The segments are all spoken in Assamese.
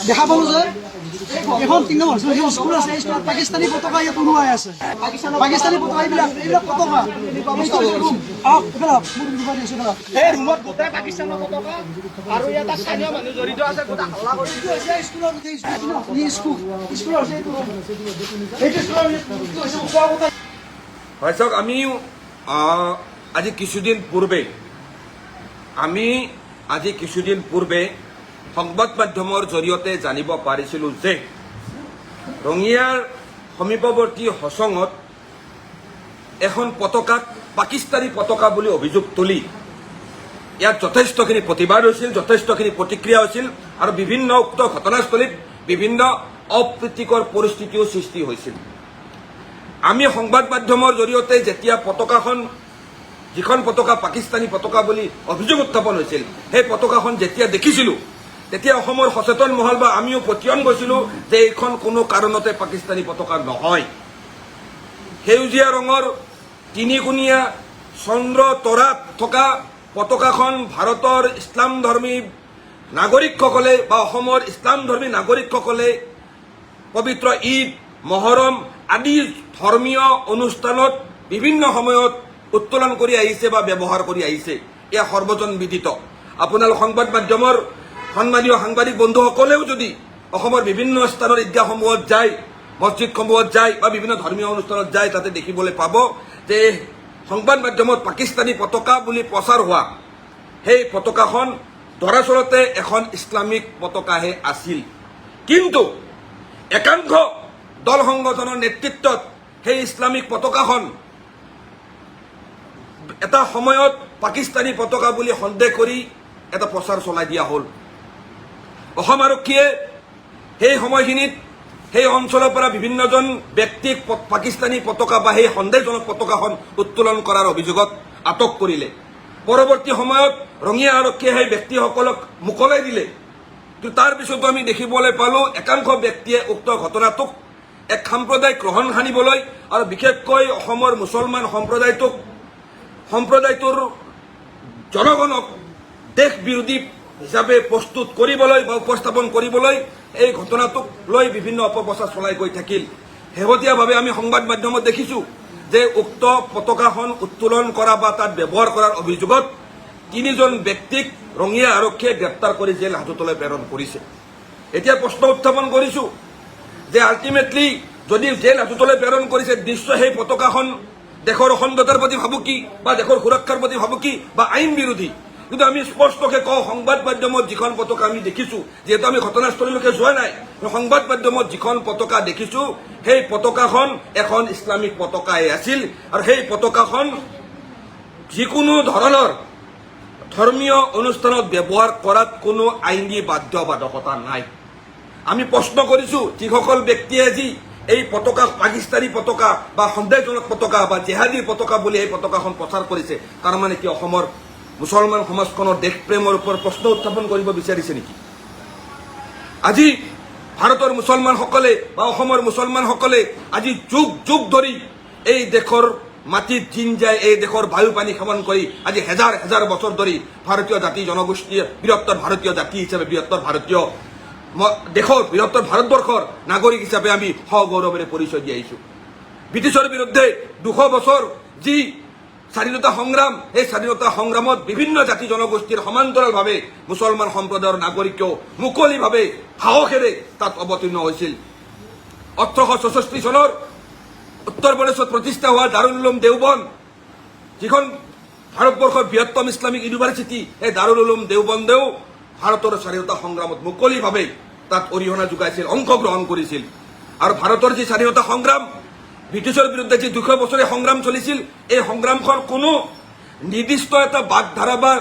দেখা পালো যে এখন 3 নম্বৰ স্কুল আছে, স্কুলত পাকিস্তানী পতাকা ইয়াত উৰুৱাই আছে। পাকিস্তানী পতাকা এইবিলাক পতাকা এই ৰুমত গোটেই পাকিস্তানৰ পতাকা আৰু ইয়াত স্থানীয় মানুহ জড়িত আছে। গোটেই হাল্লা কৰি স্কুলৰ হয় চাওক, আমি আজি কিছুদিন পূৰ্বে সংবাদ মাধ্যমৰ জৰিয়তে জানিব পাৰিছিলোঁ যে ৰঙিয়াৰ সমীপৱৰ্তী হচঙত এখন পতাকাক পাকিস্তানী পতাকা বুলি অভিযোগ তুলি ইয়াত যথেষ্টখিনি প্ৰতিবাদ হৈছিল, যথেষ্টখিনি প্ৰতিক্ৰিয়া হৈছিল আৰু বিভিন্ন উক্ত ঘটনাস্থলীত বিভিন্ন অপ্ৰীতিকৰ পৰিস্থিতিও সৃষ্টি হৈছিল। আমি সংবাদ মাধ্যমৰ জৰিয়তে যেতিয়া পতাকাখন, যিখন পতাকা পাকিস্তানী পতাকা বুলি অভিযোগ উত্থাপন হৈছিল, সেই পতাকাখন যেতিয়া দেখিছিলোঁ, তেতিয়া অসমৰ সচেতন মহল বা আমিও পতিয়ন গৈছিলোঁ যে এইখন কোনো কাৰণতে পাকিস্তানী পতাকা নহয়। সেউজীয়া ৰঙৰ তিনিকোণীয়া চন্দ্ৰ তৰাত থকা পতাকাখন ভাৰতৰ ইছলামধৰ্মী নাগৰিকসকলে বা অসমৰ ইছলামধৰ্মী নাগৰিকসকলে পবিত্ৰ ঈদ, মহৰম আদি ধৰ্মীয় অনুষ্ঠানত বিভিন্ন সময়ত উত্তোলন কৰি আহিছে বা ব্যৱহাৰ কৰি আহিছে। এয়া সৰ্বজন বিদিত। আপোনালোক সংবাদ মাধ্যমৰ সন্মানীয় সাংবাদিক বন্ধুসকলেও যদি অসমৰ বিভিন্ন স্থানৰ ঈদগাহসমূহত যায়, মছজিদসমূহত যায় বা বিভিন্ন ধৰ্মীয় অনুষ্ঠানত যায়, তাতে দেখিবলৈ পাব যে সংবাদ মাধ্যমত পাকিস্তানী পতাকা বুলি প্ৰচাৰ হোৱা সেই পতাকাখন দৰাচলতে এখন ইছলামিক পতাকাহে আছিল। কিন্তু একাংশ দল সংগঠনৰ নেতৃত্বত সেই ইছলামিক পতাকাখন এটা সময়ত পাকিস্তানী পতাকা বুলি সন্দেহ কৰি এটা প্ৰচাৰ চলাই দিয়া হ'ল। অসম আৰক্ষীয়ে সেই সময়খিনিত সেই অঞ্চলৰ পৰা বিভিন্নজন ব্যক্তিক পাকিস্তানী পতাকা বা সেই সন্দেহজনক পতাকাখন উত্তোলন কৰাৰ অভিযোগত আটক কৰিলে। পৰৱৰ্তী সময়ত ৰঙিয়া আৰক্ষীয়ে সেই ব্যক্তিসকলক মোকলাই দিলে। কিন্তু তাৰ পিছতো আমি দেখিবলৈ পালোঁ একাংশ ব্যক্তিয়ে উক্ত ঘটনাটোক এক সাম্প্ৰদায়িক ৰহণ সানিবলৈ আৰু বিশেষকৈ অসমৰ মুছলমান সম্প্ৰদায়টোৰ জনগণক দেশ বিৰোধী হিচাপে প্ৰস্তুত কৰিবলৈ বা উপস্থাপন কৰিবলৈ এই ঘটনাটোক লৈ বিভিন্ন অপপ্ৰচাৰ চলাই গৈ থাকিল। শেহতীয়াভাৱে আমি সংবাদ মাধ্যমত দেখিছোঁ যে উক্ত পতাকাখন উত্তোলন কৰা বা তাত ব্যৱহাৰ কৰাৰ অভিযোগত 3জন ব্যক্তিক ৰঙিয়া আৰক্ষীয়ে গ্ৰেপ্তাৰ কৰি জেল হাজতলৈ প্ৰেৰণ কৰিছে। এতিয়া প্ৰশ্ন উত্থাপন কৰিছোঁ যে আল্টিমেটলি যদি জেল হাজতলৈ প্ৰেৰণ কৰিছে, নিশ্চয় সেই পতাকাখন দেশৰ অখণ্ডতাৰ প্ৰতি ভাবুকি বা দেশৰ সুৰক্ষাৰ প্ৰতি ভাবুকি বা আইন বিৰোধী। কিন্তু আমি স্পষ্টকৈ কওঁ, সংবাদ মাধ্যমত যিখন পতাকা আমি দেখিছোঁ, যিহেতু আমি ঘটনাস্থলীলৈকে যোৱা নাই, সংবাদ মাধ্যমত যিখন পতাকা দেখিছোঁ সেই পতাকাখন এখন ইছলামিক পতাকাই আছিল আৰু সেই পতাকাখন যিকোনো ধৰণৰ ধৰ্মীয় অনুষ্ঠানত ব্যৱহাৰ কৰাত কোনো আইনী বাধ্যবাধকতা নাই। আমি প্ৰশ্ন কৰিছোঁ, যিসকল ব্যক্তিয়ে আজি এই পতাকা পাকিস্তানী পতাকা বা সন্দেহজনক পতাকা বা জেহাদী পতাকা বুলি এই পতাকাখন প্ৰচাৰ কৰিছে, তাৰ মানে কি অসমৰ মুছলমান সমাজখনৰ দেশপ্ৰেমৰ ওপৰত প্ৰশ্ন উত্থাপন কৰিব বিচাৰিছে নেকি? আজি ভাৰতৰ মুছলমানসকলে বা অসমৰ মুছলমানসকলে আজি যুগ যুগ ধৰি এই দেশৰ মাটিত জিন যায়, এই দেশৰ বায়ু পানী সেৱন কৰি আজি হেজাৰ হেজাৰ বছৰ ধৰি ভাৰতীয় জাতি জনগোষ্ঠীয়ে বৃহত্তৰ ভাৰতীয় জাতি হিচাপে বৃহত্তৰ ভাৰতীয় দেশৰ বৃহত্তৰ ভাৰতবৰ্ষৰ নাগৰিক হিচাপে আমি সগৌৰৱেৰে পৰিচয় দি আহিছোঁ। ব্ৰিটিছৰ বিৰুদ্ধে 200 বছৰ যি স্বাধীনতা সংগ্ৰাম, এই স্বাধীনতা সংগ্ৰামত বিভিন্ন জাতি জনগোষ্ঠীৰ সমান্তৰালভাৱে মুছলমান সম্প্ৰদায়ৰ নাগৰিকেও মুকলিভাৱে সাহসেৰে তাত অৱতীৰ্ণ হৈছিল। 1864 চনৰ উত্তৰ প্ৰদেশত প্ৰতিষ্ঠা হোৱা দাৰুল উলুম দেওবন্দ, যিখন ভাৰতবৰ্ষৰ বৃহত্তম ইছলামিক ইউনিভাৰ্চিটি, এই দাৰুল উলুম দেওবন্দেও ভাৰতৰ স্বাধীনতা সংগ্ৰামত মুকলিভাৱে তাত অৰিহণা যোগাইছিল, অংশগ্ৰহণ কৰিছিল। আৰু ভাৰতৰ যি স্বাধীনতা সংগ্ৰাম, ব্ৰিটিছৰ বিৰুদ্ধে যি 200 বছৰীয়া সংগ্ৰাম চলিছিল, এই সংগ্ৰামখন কোনো নিৰ্দিষ্ট এটা বাগধাৰা বা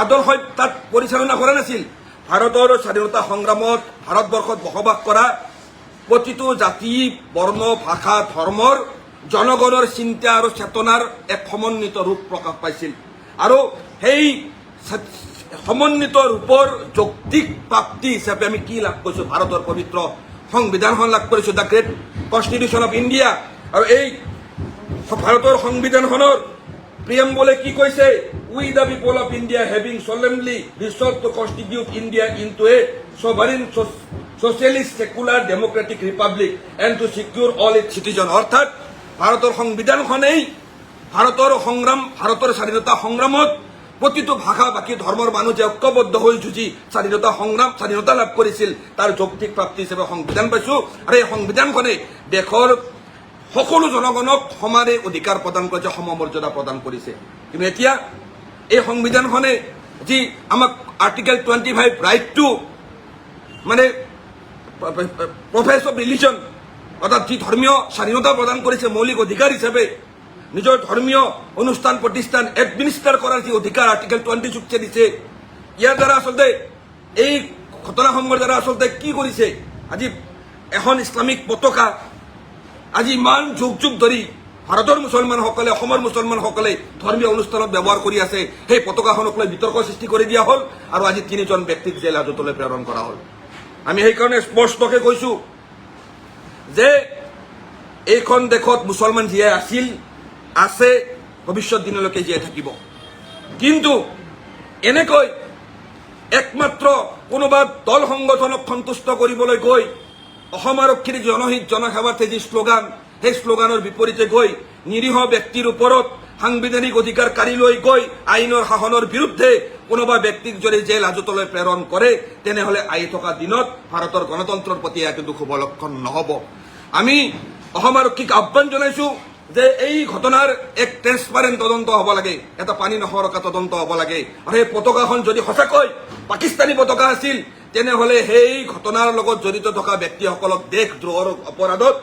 আদৰ্শই তাত পৰিচালনা কৰা নাছিল। ভাৰতৰ স্বাধীনতা সংগ্ৰামত ভাৰতবৰ্ষত বসবাস কৰা প্ৰতিটো জাতি, বৰ্ণ, ভাষা, ধৰ্মৰ জনগণৰ চিন্তা আৰু চেতনাৰ এক সমন্বিত ৰূপ প্ৰকাশ পাইছিল। আৰু সেই সমন্বিত ৰূপৰ যৌক্তিক প্ৰাপ্তি হিচাপে আমি কি লাভ কৰিছোঁ? ভাৰতৰ পবিত্ৰ সংবিধানখন লাভ কৰিছোঁ, the great constitution of India. আৰু এই ভাৰতৰ সংবিধানখনৰ প্ৰিএম্বলে কি কৈছে? We the people of India having solemnly resolved to constitute India into a sovereign, socialist, secular, democratic republic and to secure all its citizens. অর্থাৎ ভারতের সংবিধানখনেই ভারতের সংগ্রাম, ভারতের স্বাধীনতা সংগ্রামত প্ৰতিটো ভাষা বাকী ধৰ্মৰ মানুহ যে ঐক্যবদ্ধ হৈ যুঁজি স্বাধীনতা লাভ কৰিছিল তাৰ যৌক্তিক প্ৰাপ্তি হিচাপে সংবিধান পাইছো। আৰু এই সংবিধানখনে দেশৰ সকলো জনগণক সমানে অধিকাৰ প্ৰদান কৰিছে, সমমৰ্যাদা প্ৰদান কৰিছে। কিন্তু এতিয়া এই সংবিধানখনে যি আমাক আৰ্টিকেল 25 ৰাইট টু মানে প্ৰফেস অফ ৰিলিজন অৰ্থাৎ যি ধৰ্মীয় স্বাধীনতা প্ৰদান কৰিছে মৌলিক অধিকাৰ হিচাপে, নিজৰ ধৰ্মীয় অনুষ্ঠান প্ৰতিষ্ঠান এডমিনিষ্টাৰ কৰাৰ যি অধিকাৰ আৰ্টিকেল 26 দিছে, ইয়াৰ দ্বাৰা আচলতে এই ঘটনাসমূহৰ দ্বাৰা আচলতে কি কৰিছে, আজি এখন ইছলামিক পতাকা আজি ইমান যুগ যুগ ধৰি ভাৰতৰ মুছলমানসকলে, অসমৰ মুছলমানসকলে ধৰ্মীয় অনুষ্ঠানত ব্যৱহাৰ কৰি আছে, সেই পতাকাখনক লৈ বিতৰ্ক সৃষ্টি কৰি দিয়া হ'ল আৰু আজি 3জন ব্যক্তিক জেল হাজতলৈ প্ৰেৰণ কৰা হ'ল। আমি সেইকাৰণে স্পষ্টকৈ কৈছো যে এইখন দেশত মুছলমান জীয়াই আছিল, আছে, ভৱিষ্যত দিনলৈকে জীয়াই থাকিব। কিন্তু এনেকৈ একমাত্ৰ কোনোবা দল সংগঠনক সন্তুষ্ট কৰিবলৈ গৈ অসম আৰক্ষীৰ জনহিত জনসেৱাৰ্থে যি শ্লোগান, সেই শ্লোগানৰ বিপৰীতে গৈ নিৰীহ ব্যক্তিৰ ওপৰত সাংবিধানিক অধিকাৰ কাঢ়ি লৈ গৈ আইনৰ শাসনৰ বিৰুদ্ধে কোনোবা ব্যক্তিক যদি জেল হাজতলৈ প্ৰেৰণ কৰে, তেনেহলে আহি থকা দিনত ভাৰতৰ গণতন্ত্ৰৰ প্ৰতি এয়া কিন্তু শুভ লক্ষণ নহ'ব। আমি অসম আৰক্ষীক আহ্বান জনাইছো যে এই ঘটনাৰ এক ট্ৰেন্সপাৰেণ্ট তদন্ত হ'ব লাগে, এটা পানী নসৰকা তদন্ত হ'ব লাগে। আৰু সেই পতাকাখন যদি সঁচাকৈ পাকিস্তানী পতাকা আছিল, তেনেহলে সেই ঘটনাৰ লগত জড়িত থকা ব্যক্তিসকলক দেশদ্ৰোহৰ অপৰাধত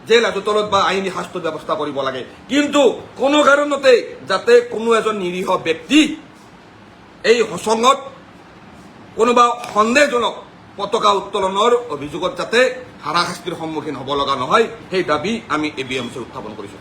জেল হাজতত বা আইনী শাস্তিৰ ব্যৱস্থা কৰিব লাগে। কিন্তু কোনো কাৰণতে যাতে কোনো এজন নিৰীহ ব্যক্তি এই হচঙত কোনোবা সন্দেহজনক পতাকা উত্তোলনৰ অভিযোগত যাতে হাৰাশাস্তিৰ সন্মুখীন হ'ব লগা নহয়, সেই দাবী আমি ABMC উত্থাপন কৰিছো।